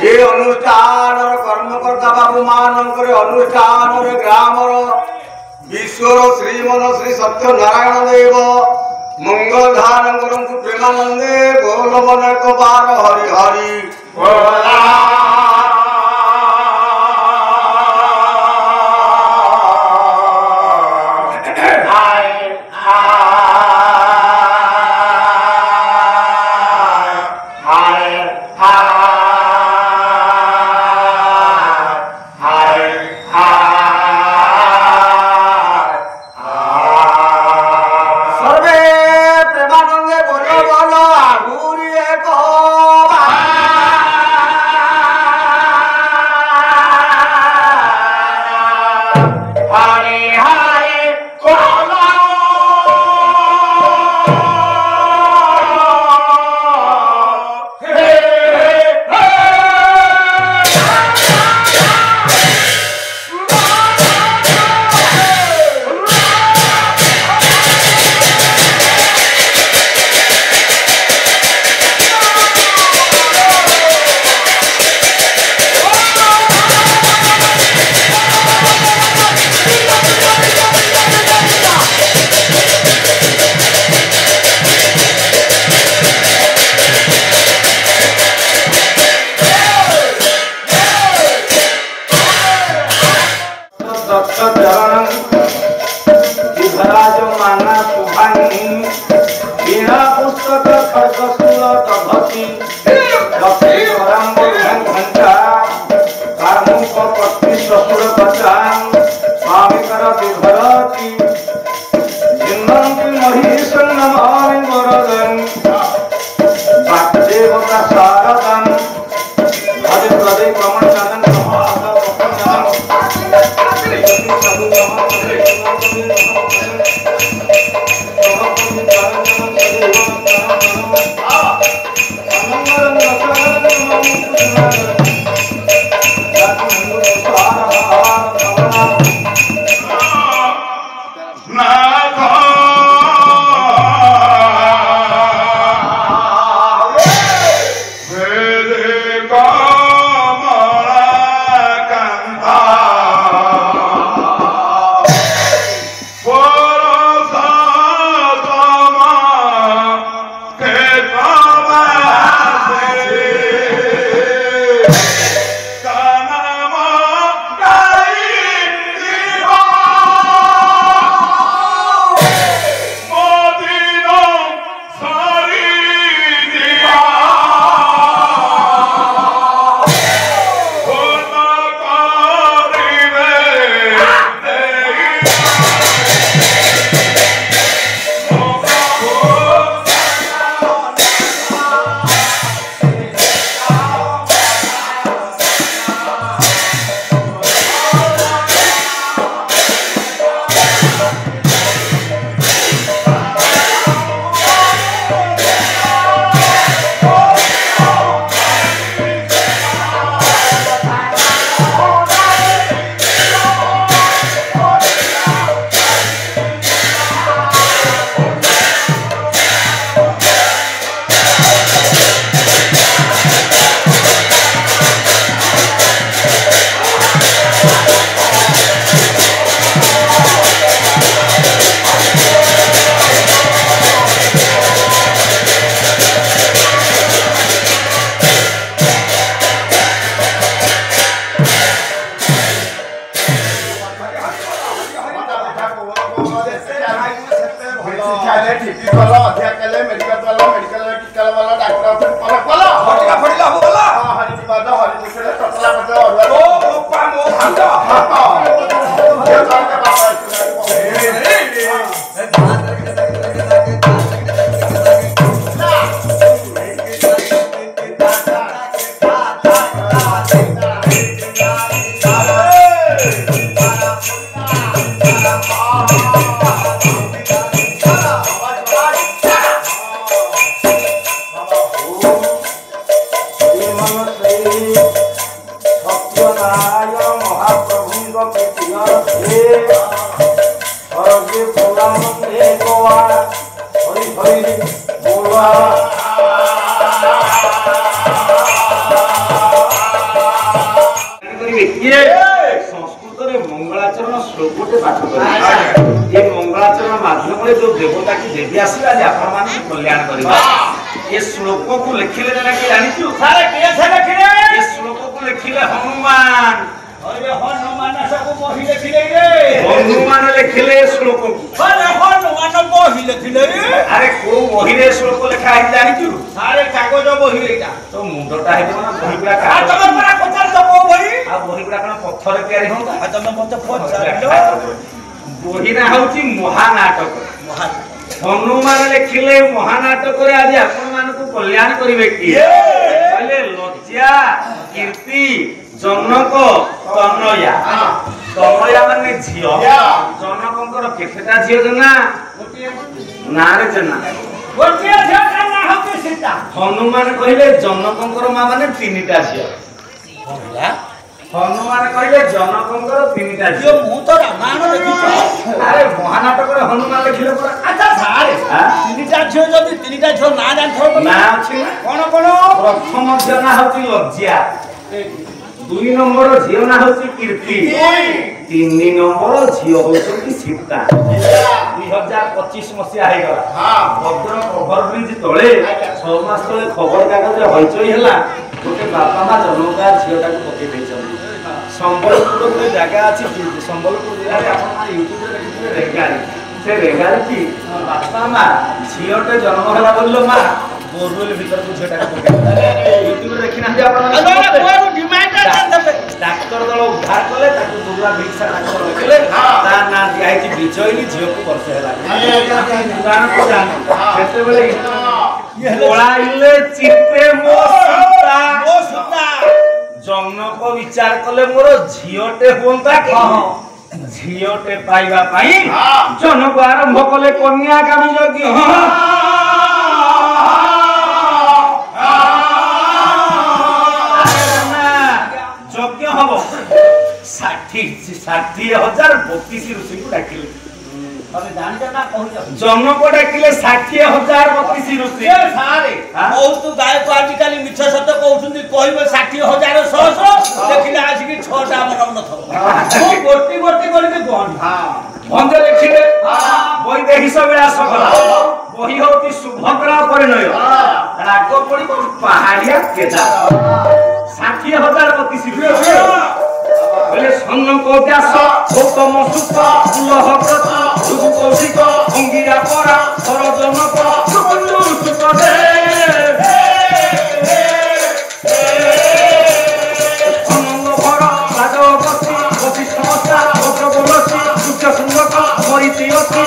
ये अनुष्ठान कर्मकर्ता बाबू मानकर अनुष्ठान ग्रामर विश्वर श्रीमन श्री सत्यनारायण देव मंगल धान करंतु प्रेमानंदे बोल मन एक बार हरि हरि बोला। ଟିକିଏ ସଂସ୍କୃତରେ ମଙ୍ଗଳାଚରଣ ଶ୍ଲୋକଟେ ପାଠ କରିବେ। ଏ ମଙ୍ଗଳାଚରଣ ମାଧ୍ୟମରେ ଯୋଉ ଦେବତା କି ଦେବୀ ଆସିଲେ ଆଜି ଆପଣମାନଙ୍କୁ କଲ୍ୟାଣ କରିବେ। ଏ ଶ୍ଲୋକକୁ ଲେଖିଲେ ଜଣେ କି ଜାଣିଛୁ? ଏ ଶ୍ଲୋକକୁ ଲେଖିଲେ ହନୁମାନ। ହନୁମାନ ଲେଖିଲେ ଶ୍ଲୋକକୁ। ଆରେ କୋଉ ବହିରେ ଶ୍ଲୋକ ଲେଖା ହେଇଛି ଜାଣିଛୁ? କାଗଜ ବହି ଏଇଟା ତ ମୁଣ୍ଡଟା ହେଇଥିବ ନା ବହି ଗୁଡା ଆଉ ବହି ଗୁଡା କଣ ପଥରରେ ତିଆରି ହୁଅନ୍ତା? ବହି ନା ହଉଛି ମହାନାଟକ। ହନୁମାନ ଲେଖିଲେ ମହାନାଟକରେ ଆଜି ଆପଣ ମାନଙ୍କୁ କଲ୍ୟାଣ କରିବେ କିଏ? କହିଲେ ଲଜ୍ଜା, କୀର୍ତ୍ତି, ଜନକ, ତନୟା। ତନୟା ମାନେ ଝିଅ। ଜନକଙ୍କର କେତେଟା ଝିଅ ଜନା? ନାରେ ଜନା ହନୁମାନ କହିଲେ ଜନକଙ୍କର ମା ମାନେ 3ଟା ଝିଅ। ହନୁମାନ କହିଲେ ଜନକଙ୍କର 3ଟା ଝିଅ। ମୁଁ ତ ରାମାୟଣ ଦେଖିଛି। ଆରେ ମହାନାଟକରେ ହନୁମାନ ଲେଖିଲେ ପରା। ଆଚ୍ଛା ସାରେ 3ଟା ଝିଅ ଯଦି 3ଟା ଝିଅ ନାଁ ଜାଣିଥିବ ନା ଅଛି ନା? କଣ? ପ୍ରଥମ ଝିଅ ନା ହଉଛି ଲଜ୍ଜା, 2 ନମ୍ବର ଝିଅ ନା ହଉଛି କୀର୍ତ୍ତି, 3 ନମ୍ବର ଝିଅ ହଉଛନ୍ତି ସୀତା। 2025 ମସିହା ହେଇଗଲା। ଭଦ୍ରକ ଓଭରବ୍ରିଜ ତଳେ 6 ମାସ ତଳେ ଖବର କାଗଜରେ ହଇଚଇ ହେଲା। ଗୋଟେ ବାପା ମା ଜନକା ଝିଅଟାକୁ ପକେଇ ଦେଇଛନ୍ତି। ସମ୍ବଲପୁର ଗୋଟେ ଜାଗା ଅଛି, ସମ୍ବଲପୁର ଜିଲ୍ଲାରେ ଆପଣ ୟୁଟ୍ୟୁବରେ ଦେଖିଥିବେ ରେଙ୍ଗାଳି। ସେ ରେଙ୍ଗାଳି କି ବାପା ମା ଝିଅଟେ ଜନ୍ମ ହେଲା ବୋଲି ମା ବୋରୱେଲ ଭିତରକୁ ଝିଅଟାକୁ ପକେଇ ୟୁଟ୍ୟୁବରେ ଦେଖିନାହାନ୍ତି ଆପଣ? ଡାକ୍ତର ଦଳ ଉଦ୍ଧାର କଲେ, ତାକୁ ବୁର୍ଲା ଭିକ୍ଷା ଡାକ୍ତର ରଖିଲେ। ତା ନାଁ ଦିଆହେଇଛି ବିଜୟିନୀ। ଝିଅକୁ ବର୍ଷ ହେଲା। ସେତେବେଳେ ପଳାଇଲେ ଚିତେ ମୋ ସୀତା। ଜନକ ବିଚାର କଲେ ମୋର ଝିଅଟେ ହୁଅନ୍ତା କି? ଝିଅଟେ ପାଇବା ପାଇଁ ଜନକ ଆରମ୍ଭ କଲେ କନ୍ୟା କାମୀ ଯଜ୍ଞ। ଯଜ୍ଞ ହବ 60,000 32 ଋଷିଙ୍କୁ ଡାକିଲେ। ଜନକ ଡାକିଲେ 60,000 32 ଋଷି। ବହୁତ ଗାୟକ ଆଜିକାଲି ମିଛ ସତ କହୁଛନ୍ତି, କହିବେ 60,000 ସହସ୍ର, ଦେଖିଲେ ଆସିକି 6ଟା ଆମର ନଥିବ। ଗୋଟି କରିକି ଭଞ୍ଜ ଲେଖିଲେ ବୈଦେହୀଶ ବିଳାସ କଲା। ବହି ହଉଛି ସୁଭଦ୍ରା ପରିଣୟ। ରାଗ ପଡିବ ପାହାଡିଆ କେଦାର। 60,000 32 କହିଲେ ସନକ ବ୍ୟାସ, ଗୌତମ ସୁତ, ପୁଲହବ୍ରତ, ଭୃଗୁ କୌଶିକ, ଅଙ୍ଗିରା ପରା, ସରଜନକ, ସୁତଦେ। ଅନନ୍ଦଭର, ରାଜବର୍ଷି, ବଶିଷ୍ଠ ବସା, ଭଦ୍ରବଲସୀ, ସୂର୍ଯ୍ୟ ସୁନ୍ଦକ, ମରିଚି ଅତି,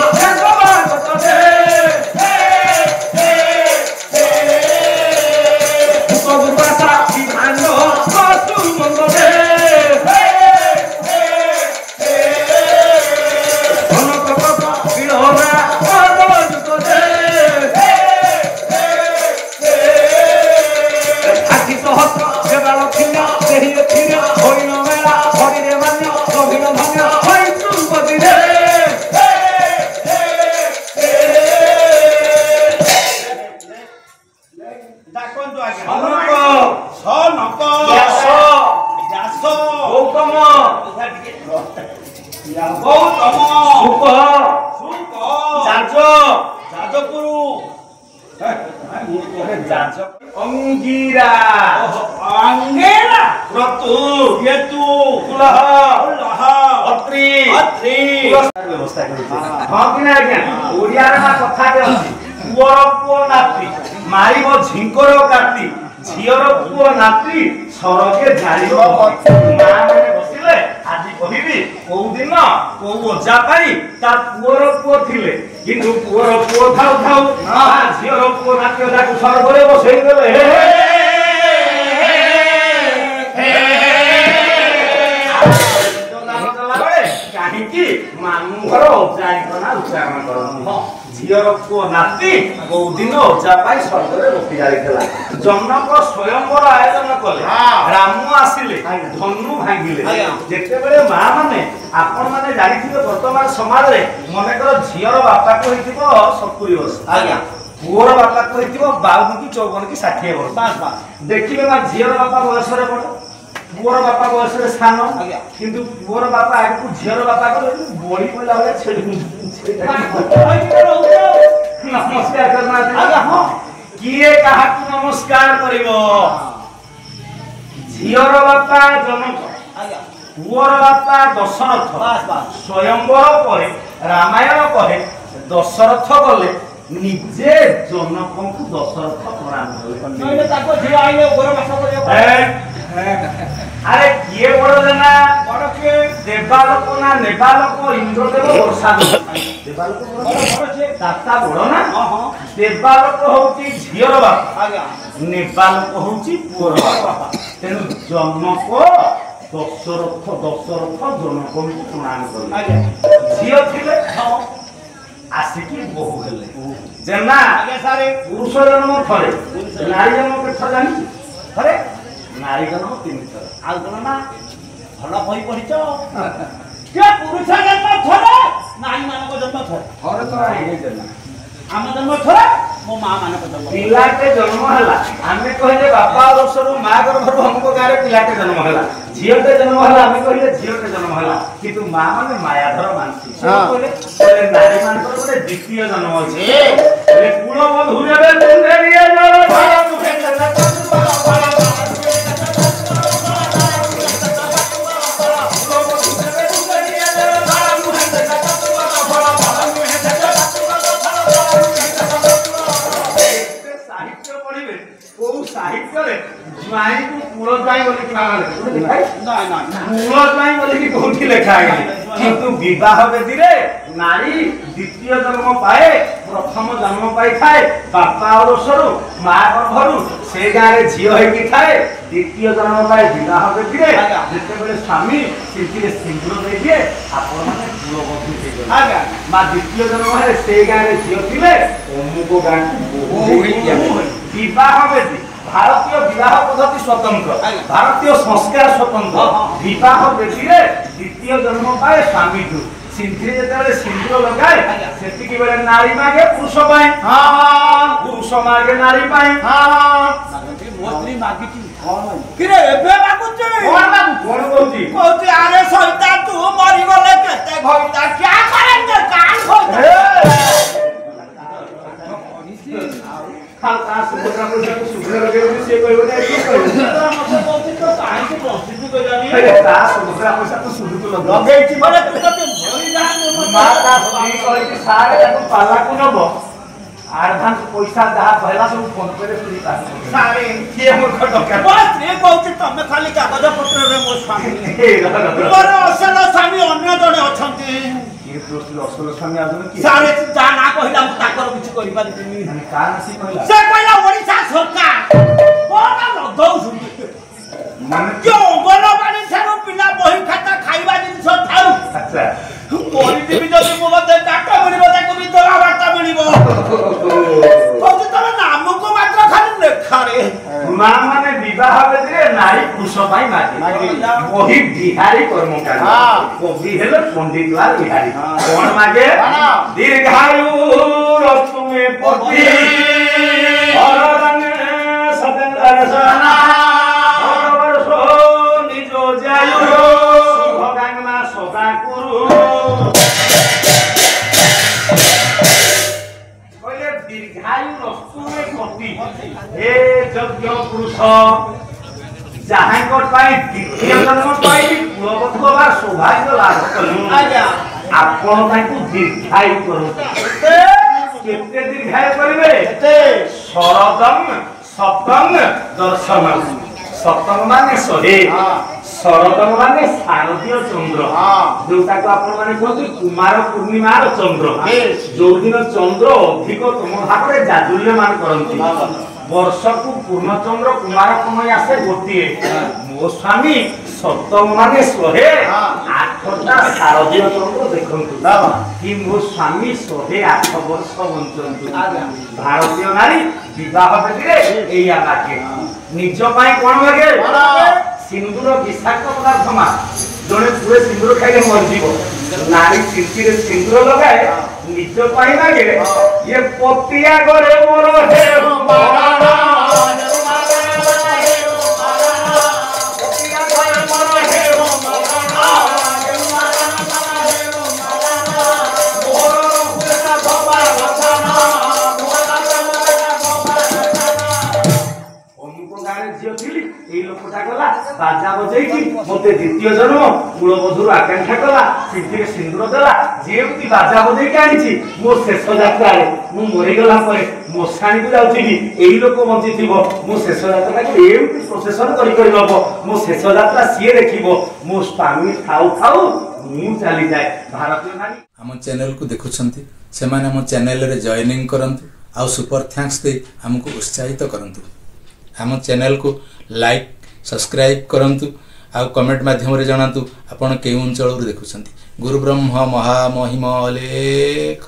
ମାରିବ ଝିଙ୍କର କାତି, ଝିଅର ପୁଅ ନାତି ସରକେ ଜାଣିବ। ମା ମାନେ ବସିଲେ ଆଜି କହିବି କୋଉ ଦିନ କୋଉ ଓଜା ପାଇଁ ତା ପୁଅର ପୁଅ ଥିଲେ, କିନ୍ତୁ ପୁଅର ପୁଅ ଥାଉ ଥାଉ ଝିଅର ପୁଅ ନାତି ତାକୁ ସ୍ୱର୍ଗରେ ବସେଇ ଦେଲେ। କାହିଁକି ମାମୁଁ ଘର ଅଜାଙ୍କ ନା ଉଚ୍ଚାରଣ କରନ୍ତି। ଝିଅର ପୁଅ ନାତି କୋଉ ଦିନ ଅଜା ପାଇଁ ସ୍ୱର୍ଗରେ ବସି ଯାଇଥିଲା। ଜନକ ସ୍ୱୟଂବର ଆୟୋଜନ କଲେ, ରାମ ଆସିଲେ, ଧନୁ ଭାଙ୍ଗିଲେ। ଯେତେବେଳେ ମା ମାନେ ଆପଣ ମାନେ ଜାଣିଥିବେ ବର୍ତ୍ତମାନ ସମାଜରେ ମନେକର ଝିଅର ବାପାକୁ ହେଇଥିବ 70 ବର୍ଷ, ପୁଅର ବାପାକୁ ହେଇଥିବ 52 କି 54 କି 60 ବର୍ଷ। ଦେଖିବେ ମା ଝିଅର ବାପା ବୟସରେ ବଡ, पुअर बापा बयस रे सान आज्ञा किंतु पुअर बापा आगु झियर बापा को बड़ी पइला वाला छेड़ी नमस्कार करना आज्ञा हां किए काहा नमस्कार करिवो झियर बापा जनक आज्ञा पुअर बापा दशरथ बस बस स्वयंवर कहे रामायण कहे दशरथ गले निजे जनक को दशरथ प्रणाम नइले ताको झियो आइले गोर मास करियो अरे किए बड़ देना बड़ के देवालोक ना नेबालोक इंद्रदेव वर्षा देवालोक बड़ छे दाता बड़ ना हां हां देवालोक होची झियर बाप आज्ञा नेबालोक होची पुअर बाप तेनु जनक दशरथ जनक को प्रणाम कर आज्ञा झियो थिले हां आसिकी बहु हेले जेना आज्ञा सारे पुरुष जन्म थरे नारी जन्म के थरे जानी थरे नारी जन्म तीन थरे आउ कोन ना भला बही पढिछ के पुरुष जन्म थरे नारी मानको जन्म थरे थरे तो आइले जेना आम जन्म थरे मो मां मानको जन्म पिलाटे जन्म हला आमे कहले बापा वर्षरु मां गर्भरु हमको गारे पिलाटे जन्म हला झियोटे जन्म हला आमे कहले झियोटे जन्म हला किंतु मां माने मायाधर मानसी कहले नारी मानकर गोटे द्वितीय जन्म अछि ए कुल बंधु नेबे कुंडेरिया जल भाला मुखे चला साहित्य रे ज्वाई को कुल ज्वाई बोली कि माने ना ना कुल ज्वाई बोली कि कोठी लिखा है किंतु विवाह वेदी रे नारी द्वितीय जन्म पाए प्रथम जन्म पाई थाए बापा और सरो मां गर्भरु से गारे झियो है कि थाए द्वितीय जन्म पाए विवाह वेदी रे जेते बेले स्वामी सिंथिरे सिंदूर दे दिए आपण माने कुल बंधु दे गले आज्ञा मां द्वितीय जन्म है से गारे झियो थिले ओमुको गां बहु विवाह वेदी भारतीय विवाह पद्धति स्वतंत्र भारतीय संस्कार स्वतंत्र विवाह वेदी रे द्वितीय जन्म पाए स्वामी जो सिंथिरे जेतेबेले सिंदूर लगाए सेति कि बेले नारी मागे पुरुष पाए हां पुरुष मागे नारी पाए हां मोत्री मागिची किरे एबे मागुची कोन बाबू कोन कहूची कहूची अरे सहिता तू मरि गले केते भइता क्या करेंगे कान खोल खाल का सुभद्रा को सुभद्रा लगे से कहबो नै की कहबो मते कहूची तो काहे के प्रसिद्ध को जानी अरे का सुभद्रा पैसा तो सुधु तो लगेची माने तू कते भरि जान माता दी कहि कि सारे जाको पाला को नबो एडवांस पैसा जहा पहला सब फोन पे फ्री पास सारे के मूर्ख डका बस रे कहूची तमे खाली कागज पत्र रे मो स्वामी मोर असल स्वामी अन्य जने अछंती ये दोस्त असल स्वामी आजन की सारे जा ना कहिला मु ताकर किछ करि पारिबिनी का नसी कहला से कहला ओडिसा सरकार कोन लदौ सुनि मन क्यों बोलो बानी छनु पिला बही खाता खाइबा जिनिस थाउ अच्छा परिदिबी जदि मो मते डाटा मिलिबो ताको भी दवा वार्ता मिलिबो कहू तमे नाम को मात्र खाली लेखा रे मां माने विवाह वेदी नारी पुरुष पाई मागे वही बिहारी कर्मकारी हां कवि हेले पंडित लाल बिहारी कोन मागे दीर्घायु रतुमे पति हरदन सदन दर्शना भगवर्ष निज जायु भगांगना सदा कुरु कहले दीर्घायु रतुमे पति हे यज्ञ पुरुष जहांकर पाई द्वितीय जन्म पाई कुलवंत होगा सौभाग्य लाभ कलु आज्ञा आपण ताकू दीर्घायु करू केते दीर्घायु करिवे एते शरदम सप्तम दर्शनम सप्तम माने सहे शरदम माने शारदीय चंद्र जोटा को आपण माने कहते कुमार पूर्णिमार चंद्र जो दिन चंद्र अधिक तुम भागरे जाजुल्यमान करंती वर्ष को पूर्णचंद्र कुमार समय आसे गोटिए मो स्वामी सप्तम माने सहे आठटा शारदीय चंद्र देखंतु कि मो स्वामी सहे 8 वर्ष बंचंतु भारतीय नारी विवाह बेदिरे एया लागे निज पाई कोन लागे सिंदूर विषाक्त पदार्थ मा जने पूरे सिंदूर खाइले मर जीवो नारी चिरचिरे सिंदूर लगाए निज पाई लागे ये पतिया गरे मोर हे मारा ଗାଁରେ ଝିଅ ଥିଲି ଏଇ ଲୋକଟା ଗଲା ବାଜା ବଜେଇକି ମତେ ଦ୍ୱିତୀୟ ଜନ୍ମ ମୂଳବଧୂର ଆକାଂକ୍ଷା କଲା ସିଦ୍ଧିରେ ସିନ୍ଦୁର ଦେଲା ଯେମିତି ବାଜା ବଜେଇକି ଆଣିଛି ମୋ ଶେଷ ଯାତ୍ରାରେ ମୁଁ ମରିଗଲା ପରେ ମଶାଣିକୁ ଯାଉଥିବି ଏଇ ଲୋକ ବଞ୍ଚିଥିବ ମୋ ଶେଷ ଯାତ୍ରାକୁ ଏମିତି ପ୍ରୋସେସନ କରି ନବ ମୋ ଶେଷ ଯାତ୍ରା ସିଏ ଦେଖିବ ମୋ ସ୍ୱାମୀ ଥାଉ ଥାଉ ମୁଁ ଚାଲିଯାଏ ଭାରତୀୟ ନାରୀ ଆମ ଚ୍ୟାନେଲକୁ ଦେଖୁଛନ୍ତି ସେମାନେ ଆମ ଚ୍ୟାନେଲରେ ଜଏନିଂ କରନ୍ତୁ ଆଉ ସୁपर थैंक्स दे हमको उत्साहित करंतु हम चैनल को लाइक सब्सक्राइब करंतु आ कमेंट माध्यम रे जणांतु आपण केउ अंचल देखुछंती गुरु ब्रह्म महामहिम लेख।